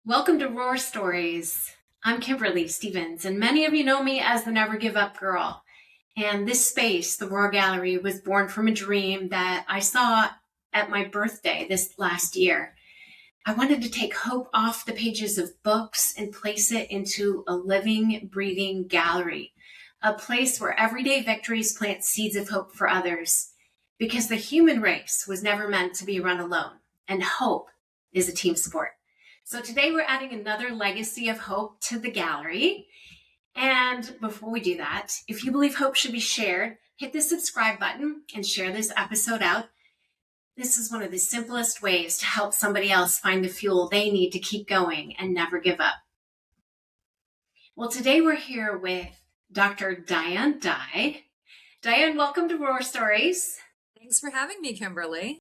Welcome to Roar Stories. I'm Kimberly Stevens, and many of you know me as the Never Give Up Girl. And this space, the Roar Gallery, was born from a dream that I saw at my birthday this last year. I wanted to take hope off the pages of books and place it into a living, breathing gallery, a place where everyday victories plant seeds of hope for others. Because the human race was never meant to be run alone, and hope is a team sport. So today we're adding another legacy of hope to the gallery. And before we do that, if you believe hope should be shared, hit the subscribe button and share this episode out. This is one of the simplest ways to help somebody else find the fuel they need to keep going and never give up. Well, today we're here with Dr. Diane Dye. Diane, welcome to Roar Stories. Thanks for having me, Kimberly.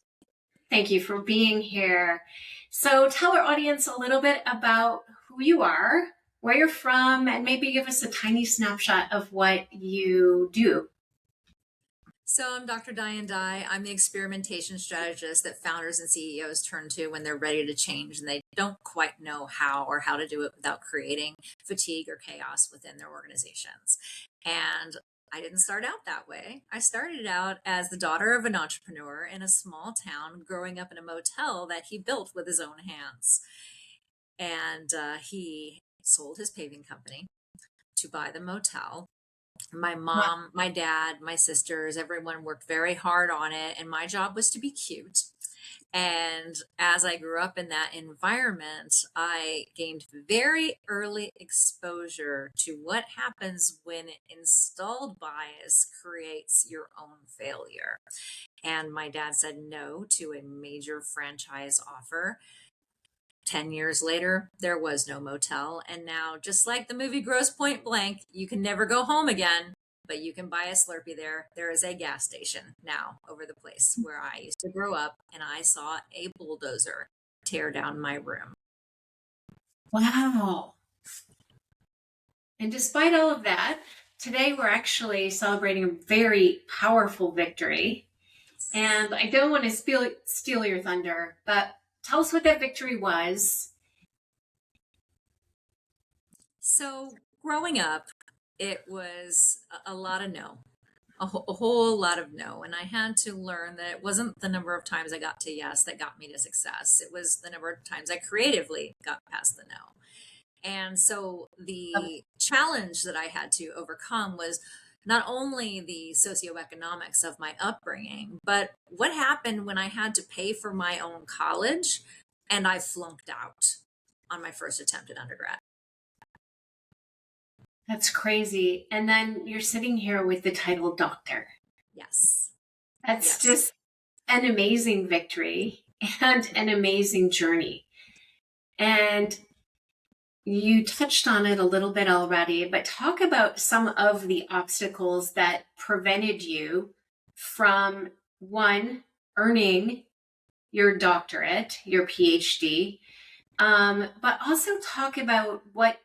Thank you for being here. So tell our audience a little bit about who you are, where you're from, and maybe give us a tiny snapshot of what you do. So I'm Dr. Diane Dye. I'm the experimentation strategist that founders and CEOs turn to when they're ready to change and they don't quite know how or how to do it without creating fatigue or chaos within their organizations. And I didn't start out that way. I started out as the daughter of an entrepreneur in a small town, growing up in a motel that he built with his own hands. And he sold his paving company to buy the motel. My mom, my dad, my sisters, everyone worked very hard on it. And my job was to be cute. And as I grew up in that environment, I gained very early exposure to what happens when installed bias creates your own failure. And my dad said no to a major franchise offer. 10 years later, there was no motel. And now, just like the movie Grosse Point Blank, you can never go home again, but you can buy a Slurpee there. There is a gas station now over the place where I used to grow up, and I saw a bulldozer tear down my room. Wow. And despite all of that, today we're actually celebrating a very powerful victory. And I don't want to steal your thunder, but tell us what that victory was. So, growing up, it was a lot of no, a whole lot of no. And I had to learn that it wasn't the number of times I got to yes that got me to success. It was the number of times I creatively got past the no. And so the challenge that I had to overcome was not only the socioeconomics of my upbringing, but what happened when I had to pay for my own college and I flunked out on my first attempt at undergrad. That's crazy. And then you're sitting here with the title doctor. Yes. That's just an amazing victory and an amazing journey. And you touched on it a little bit already, but talk about some of the obstacles that prevented you from, one, earning your doctorate, your PhD, but also talk about what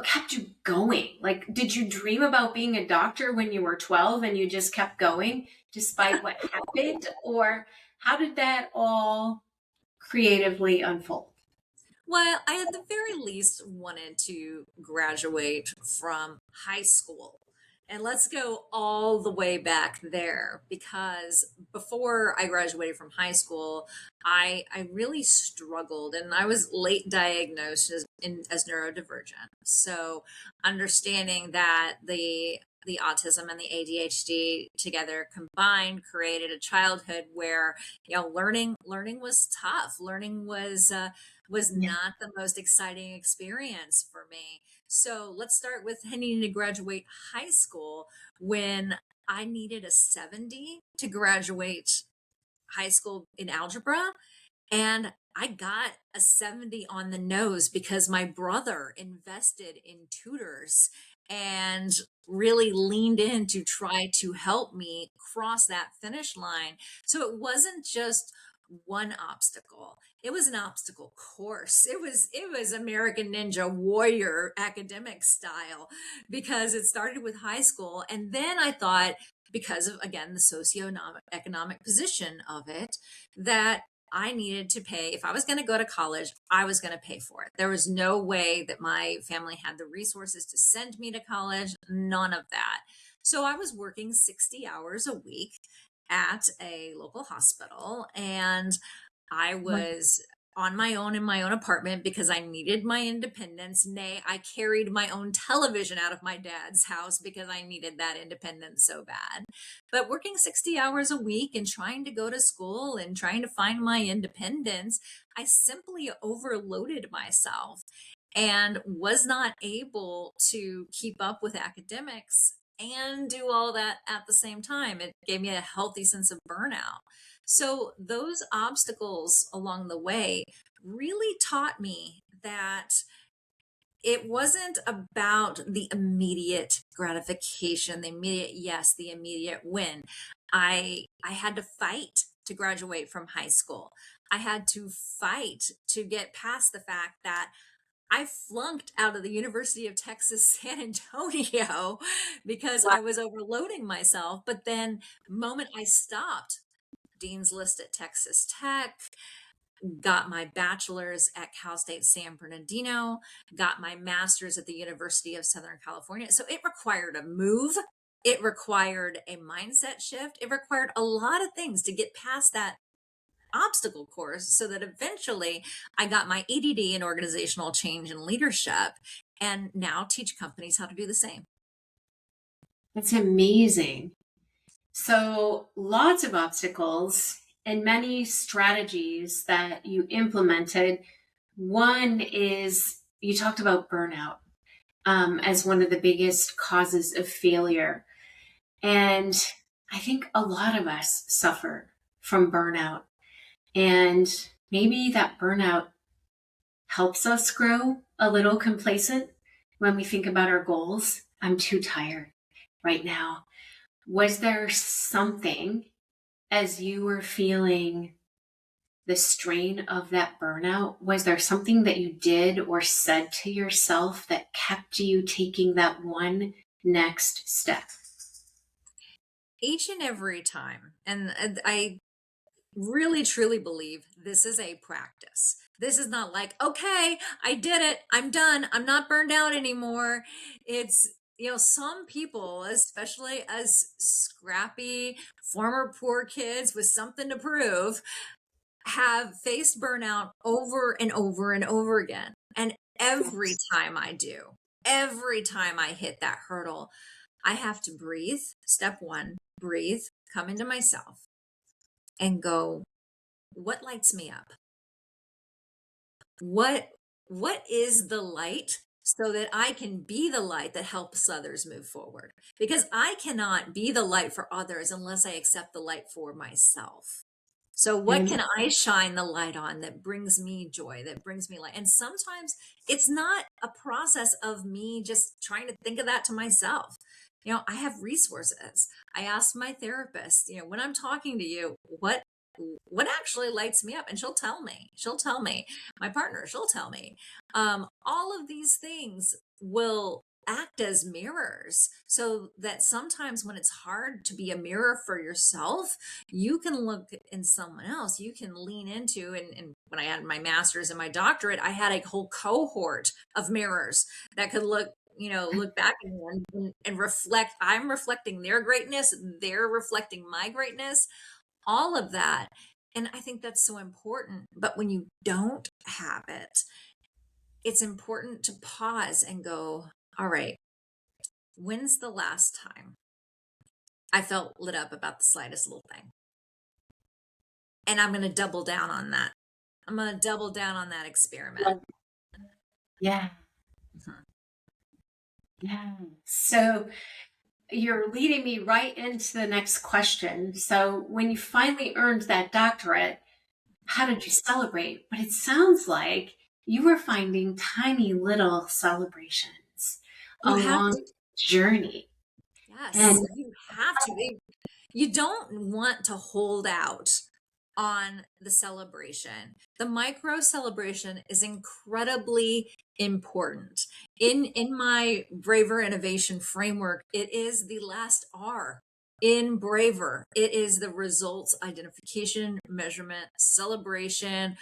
kept you going. Like, did you dream about being a doctor when you were 12 and you just kept going despite what happened? Or how did that all creatively unfold? Well, I at the very least wanted to graduate from high school. And let's go all the way back there because before I graduated from high school, I really struggled and I was late diagnosed as neurodivergent. So understanding that the autism and the ADHD together combined created a childhood where learning was tough. Learning was not the most exciting experience for me. So let's start with needing to graduate high school when I needed a 70 to graduate high school in algebra. And I got a 70 on the nose because my brother invested in tutors and really leaned in to try to help me cross that finish line. So it wasn't just one obstacle. It was an obstacle course. It was American Ninja Warrior academic style because it started with high school. And then I thought, because of, again, the socioeconomic position of it, that I needed to pay. If I was going to go to college, I was going to pay for it. There was no way that my family had the resources to send me to college, none of that. So I was working 60 hours a week at a local hospital, and I was on my own in my own apartment because I needed my independence. Nay, I carried my own television out of my dad's house because I needed that independence so bad. But working 60 hours a week and trying to go to school and trying to find my independence, I simply overloaded myself and was not able to keep up with academics and do all that at the same time. It gave me a healthy sense of burnout. So, those obstacles along the way really taught me that it wasn't about the immediate gratification, the immediate yes, the immediate win. I had to fight to graduate from high school. I had to fight to get past the fact that I flunked out of the University of Texas San Antonio because Wow. I was overloading myself. But then, the moment I stopped, Dean's List at Texas Tech, got my bachelor's at Cal State San Bernardino, got my master's at the University of Southern California. So it required a move. It required a mindset shift. It required a lot of things to get past that obstacle course so that eventually I got my EDD in organizational change and leadership and now teach companies how to do the same. That's amazing. So, lots of obstacles and many strategies that you implemented. One is you talked about burnout as one of the biggest causes of failure. And I think a lot of us suffer from burnout. And maybe that burnout helps us grow a little complacent when we think about our goals. I'm too tired right now. Was there something as you were feeling the strain of that burnout? Was there something that you did or said to yourself that kept you taking that one next step? Each and every time. And I really truly believe this is a practice. This is not like, okay, I did it. I'm done. I'm not burned out anymore. It's, some people, especially as scrappy former poor kids with something to prove, have faced burnout over and over and over again. And every time I do, every time I hit that hurdle, I have to breathe. Step one, breathe, come into myself and go, what lights me up? What is the light so that I can be the light that helps others move forward? Because I cannot be the light for others unless I accept the light for myself. So what And can I shine the light on that brings me joy, that brings me light? And sometimes it's not a process of me just trying to think of that to myself. I have resources. I asked my therapist, when I'm talking to you, what actually lights me up? And she'll tell me, my partner, she'll tell me. All of these things will act as mirrors so that sometimes when it's hard to be a mirror for yourself, you can look in someone else. You can lean into, and when I had my master's and my doctorate, I had a whole cohort of mirrors that could look back at me and reflect. I'm reflecting their greatness. They're reflecting my greatness, all of that. And I think that's so important. But when you don't have it, it's important to pause and go, all right, when's the last time I felt lit up about the slightest little thing? And I'm going to double down on that. I'm going to double down on that experiment. yeah, Mhm. yeah. So you're leading me right into the next question. So when you finally earned that doctorate, how did you celebrate? But it sounds like you were finding tiny little celebrations You have along to, the journey. And yes, you have to. You don't want to hold out on the celebration. The micro celebration is incredibly important. In my Braver Innovation framework, it is the last R in Braver. It is the results identification, measurement, celebration,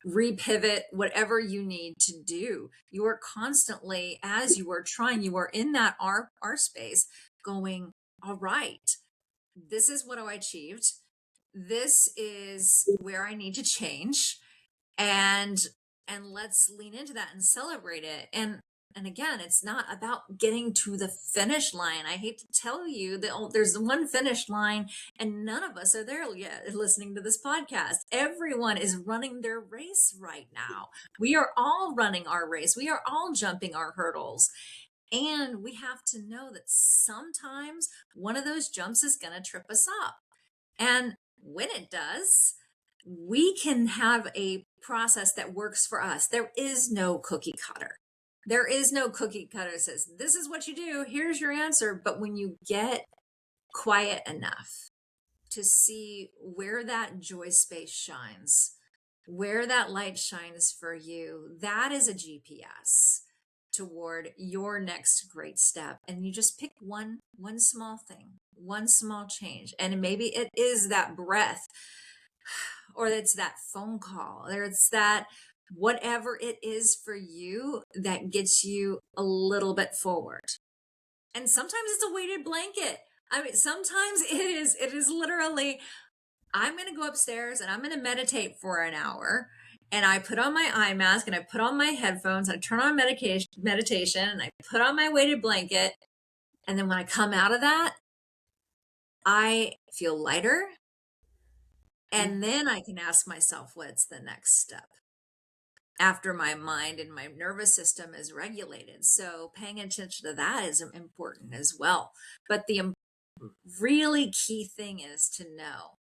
repivot, whatever you need to do. You are constantly, as you are trying, you are in that R space going, all right, this is what I achieved. This is where I need to change. And let's lean into that and celebrate it. And again, it's not about getting to the finish line. I hate to tell you that there's one finish line and none of us are there yet listening to this podcast. Everyone is running their race right now. We are all running our race. We are all jumping our hurdles. And we have to know that sometimes one of those jumps is going to trip us up. And when it does, we can have a process that works for us. There is no cookie cutter. There is no cookie cutter that says, this is what you do, here's your answer. But when you get quiet enough to see where that joy space shines, where that light shines for you, that is a GPS toward your next great step. And you just pick one small thing, one small change. And maybe it is that breath, or it's that phone call, or it's that whatever it is for you that gets you a little bit forward. And sometimes it's a weighted blanket. I mean, sometimes it is literally, I'm going to go upstairs and I'm going to meditate for an hour. And I put on my eye mask and I put on my headphones. I turn on meditation and I put on my weighted blanket. And then when I come out of that, I feel lighter. And then I can ask myself, what's the next step? After my mind and my nervous system is regulated. So paying attention to that is important as well. But the really key thing is to know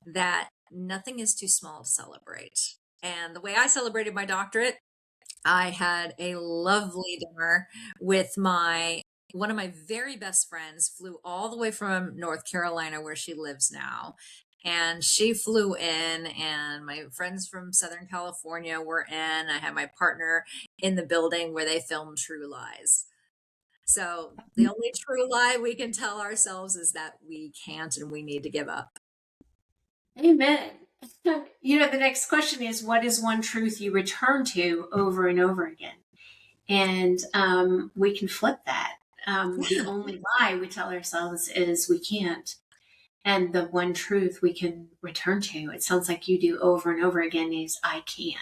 that nothing is too small to celebrate. And the way I celebrated my doctorate, I had a lovely dinner with one of my very best friends, flew all the way from North Carolina where she lives now. And she flew in, and my friends from Southern California were in. I had my partner in the building where they filmed True Lies. So the only true lie we can tell ourselves is that we can't and we need to give up. Amen. You know, the next question is, what is one truth you return to over and over again? And we can flip that. The only lie we tell ourselves is we can't. And the one truth we can return to, it sounds like you do over and over again, is I can.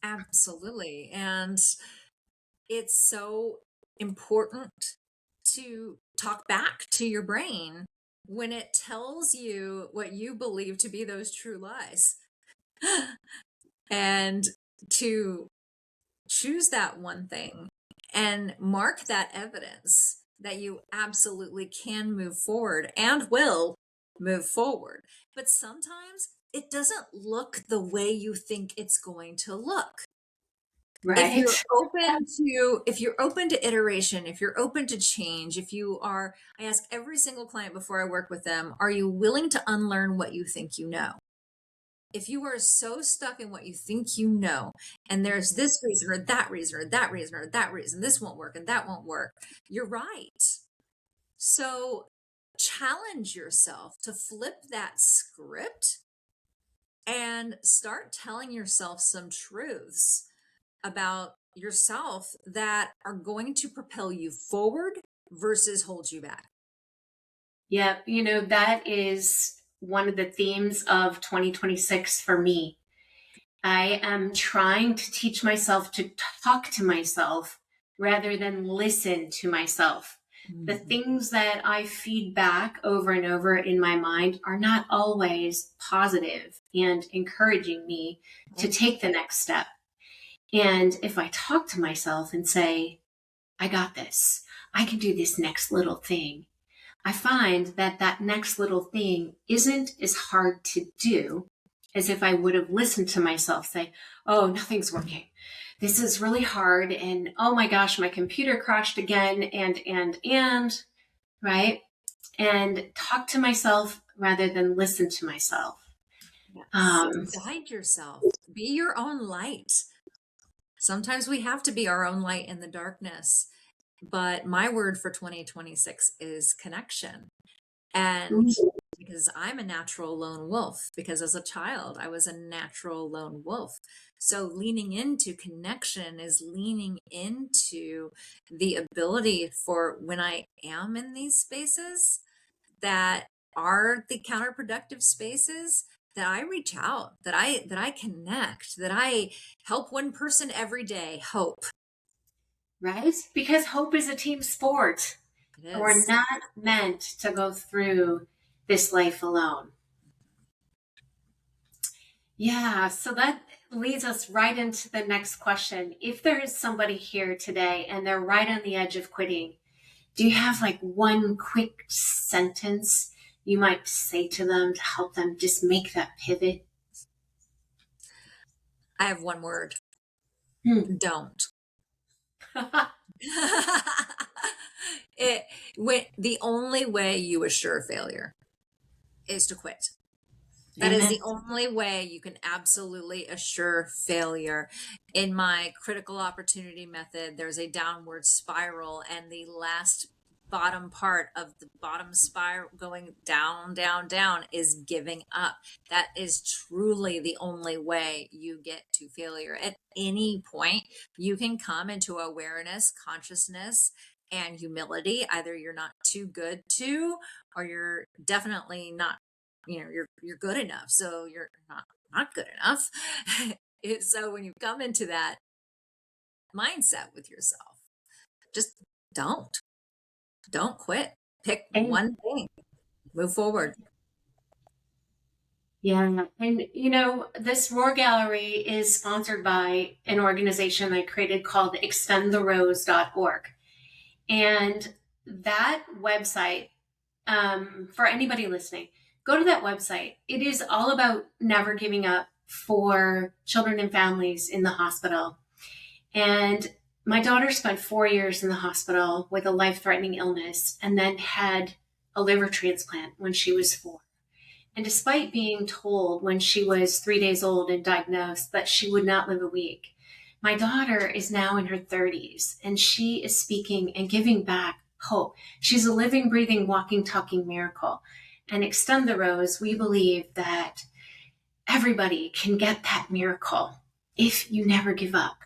Absolutely. And it's so important to talk back to your brain when it tells you what you believe to be those true lies. And to choose that one thing and mark that evidence that you absolutely can move forward and will move forward. But sometimes it doesn't look the way you think it's going to look. Right. If you're open to iteration, if you're open to change, I ask every single client before I work with them, are you willing to unlearn what you think you know? If you are so stuck in what you think you know, and there's this reason or that reason or that reason or that reason, this won't work and that won't work, you're right. So challenge yourself to flip that script and start telling yourself some truths about yourself that are going to propel you forward versus hold you back. Yeah, you know, that is one of the themes of 2026 for me. I am trying to teach myself to talk to myself rather than listen to myself. Mm-hmm. The things that I feed back over and over in my mind are not always positive and encouraging me to take the next step. And if I talk to myself and say, I got this, I can do this next little thing, I find that that next little thing isn't as hard to do as if I would have listened to myself say, oh, nothing's working. This is really hard. And oh my gosh, my computer crashed again. And, right? And talk to myself rather than listen to myself. Yes. Guide yourself. Be your own light. Sometimes we have to be our own light in the darkness. But my word for 2026 is connection. And because I'm a natural lone wolf, because as a child, I was a natural lone wolf. So leaning into connection is leaning into the ability for when I am in these spaces that are the counterproductive spaces, that I reach out, that I connect, that I help one person every day. Hope. Right? Because hope is a team sport. It We're is. not meant to go through this life alone. Yeah, so that leads us right into the next question. If there is somebody here today and they're right on the edge of quitting, do you have like one quick sentence you might say to them to help them just make that pivot? I have one word. Don't. The only way you assure failure is to quit. That is the only way you can absolutely assure failure. In my critical opportunity method, there's a downward spiral, and the last bottom part of the bottom spiral going down, down, down is giving up. That is truly the only way you get to failure. At any point, you can come into awareness, consciousness, and humility. Either you're not too good to, or you're definitely not, you're good enough. So you're not good enough. So when you come into that mindset with yourself, just don't quit. Pick one thing, move forward. Yeah. And, this Roar Gallery is sponsored by an organization I created called extendtherose.org. And that website, for anybody listening, go to that website. It is all about never giving up for children and families in the hospital. And my daughter spent 4 years in the hospital with a life-threatening illness and then had a liver transplant when she was 4. And despite being told when she was 3 days old and diagnosed that she would not live a week, my daughter is now in her 30s and she is speaking and giving back hope. She's a living, breathing, walking, talking miracle. And Extend the Rose, we believe that everybody can get that miracle if you never give up.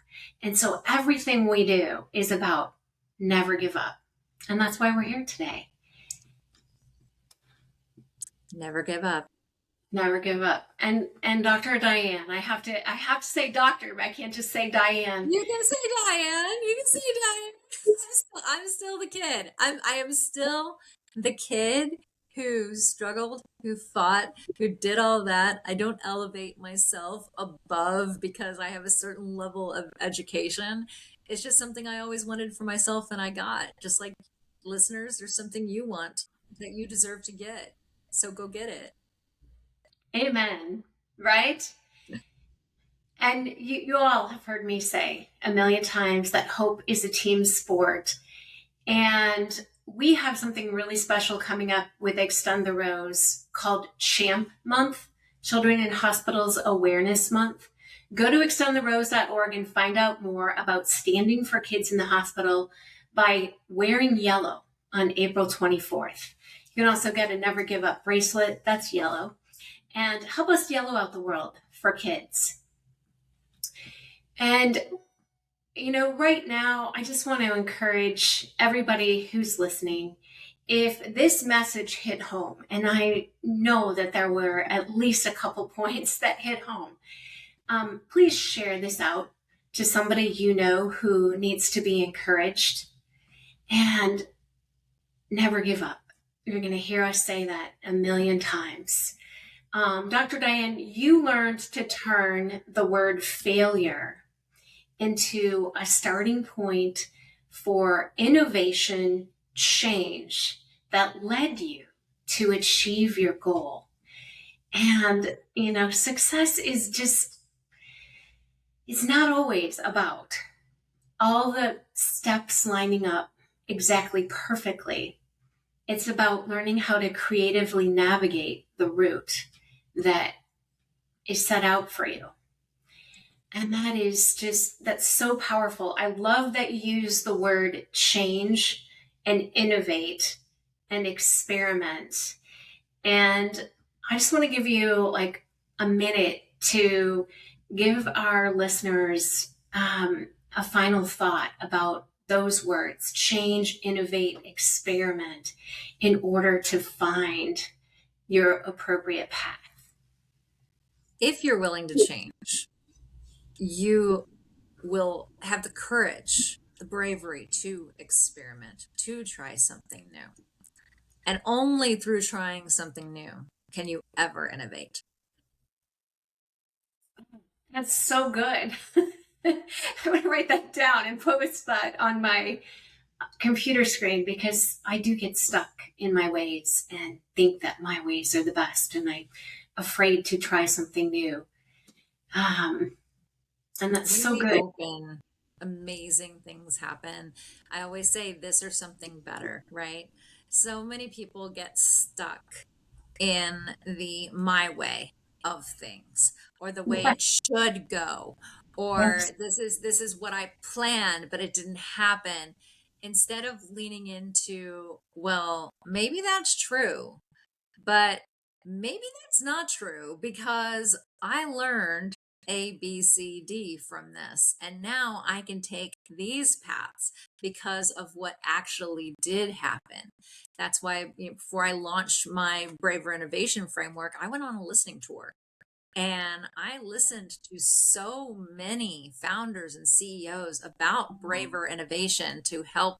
And so everything we do is about never give up. And that's why we're here today. Never give up. Never give up. And Dr. Diane, I have to say doctor, but I can't just say Diane. You can say Diane. You can say Diane. I'm still the kid. I am still the kid who struggled, who fought, who did all that. I don't elevate myself above because I have a certain level of education. It's just something I always wanted for myself and I got. Just like listeners, there's something you want that you deserve to get. So go get it. Amen. Right? And you all have heard me say a million times that hope is a team sport. And we have something really special coming up with Extend the Rose called CHAMP Month, Children in Hospitals Awareness Month. Go to extendtherose.org and find out more about standing for kids in the hospital by wearing yellow on April 24th. You can also get a Never Give Up bracelet, that's yellow, and help us yellow out the world for kids. And, right now, I just want to encourage everybody who's listening, if this message hit home, and I know that there were at least a couple points that hit home, please share this out to somebody you know who needs to be encouraged, and never give up. You're going to hear us say that a million times. Dr. Diane, you learned to turn the word failure into a starting point for innovation change that led you to achieve your goal. And, success is just, it's not always about all the steps lining up exactly perfectly. It's about learning how to creatively navigate the route that is set out for you. And that's so powerful. I love that you use the word change and innovate and experiment. And I just want to give you like a minute to give our listeners a final thought about those words: change, innovate, experiment, in order to find your appropriate path. If you're willing to change, you will have the courage, the bravery to experiment, to try something new. And only through trying something new can you ever innovate. That's so good. I'm going to write that down and post that on my computer screen, because I do get stuck in my ways and think that my ways are the best, and I'm afraid to try something new. And that's so good. Open, amazing things happen. I always say this or something better, right? So many people get stuck in the my way of things, or the way it should go, or this is what I planned, but it didn't happen. Instead of leaning into, well, maybe that's true, but maybe that's not true, because I learned A, B, C, D from this. And now I can take these paths because of what actually did happen. That's why, before I launched my Braver Innovation Framework, I went on a listening tour. And I listened to so many founders and CEOs about braver innovation to help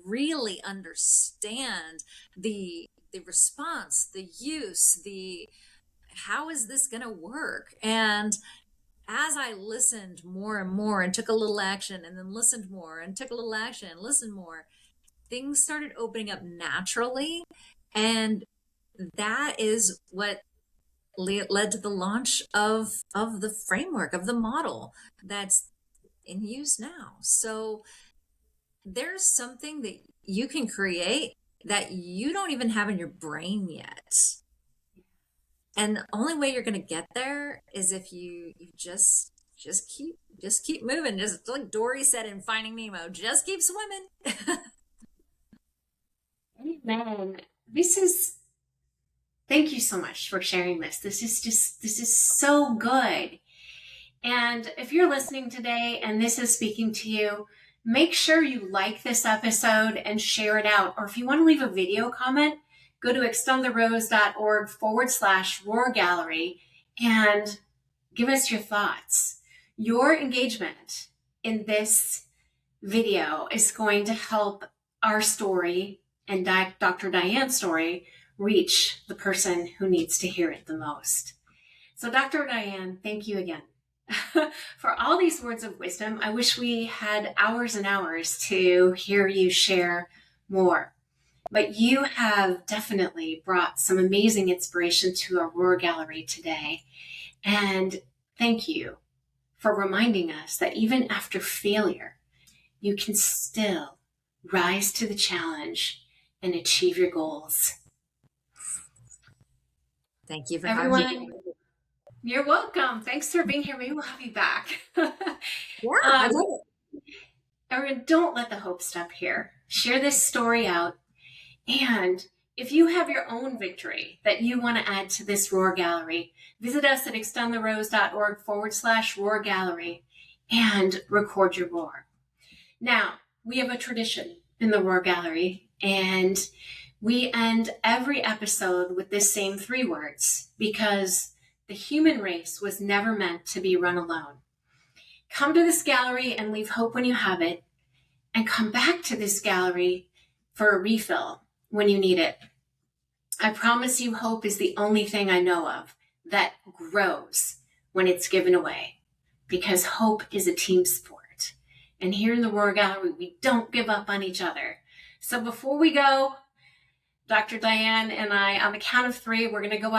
really understand the response, the use, the how is this going to work? And as I listened more and more and took a little action, and then listened more and took a little action and listened more, things started opening up naturally. And that is what led to the launch of the framework, of the model that's in use now. So there's something that you can create that you don't even have in your brain yet. And the only way you're going to get there is if you just keep moving. Just like Dory said in Finding Nemo, just keep swimming. Amen. Thank you so much for sharing this. This is so good. And if you're listening today and this is speaking to you, make sure you like this episode and share it out. Or if you want to leave a video comment, go to extendtherose.org/roar gallery and give us your thoughts. Your engagement in this video is going to help our story and Dr. Diane's story reach the person who needs to hear it the most. So Dr. Diane, thank you again for all these words of wisdom. I wish we had hours and hours to hear you share more. But you have definitely brought some amazing inspiration to our Roar Gallery today. And thank you for reminding us that even after failure, you can still rise to the challenge and achieve your goals. Thank you for everyone. having me. You're welcome. Thanks for being here. Maybe we'll have you back. I love it. Everyone, don't let the hope stop here. Share this story out. And if you have your own victory that you want to add to this Roar Gallery, visit us at extendtherose.org/roar gallery and record your roar. Now, we have a tradition in the Roar Gallery, and we end every episode with this same 3 words, because the human race was never meant to be run alone. Come to this gallery and leave hope when you have it, and come back to this gallery for a refill when you need it. I promise you, hope is the only thing I know of that grows when it's given away, because hope is a team sport. And here in the Roar Gallery, we don't give up on each other. So before we go, Dr. Diane and I, on the count of 3, we're going to go out.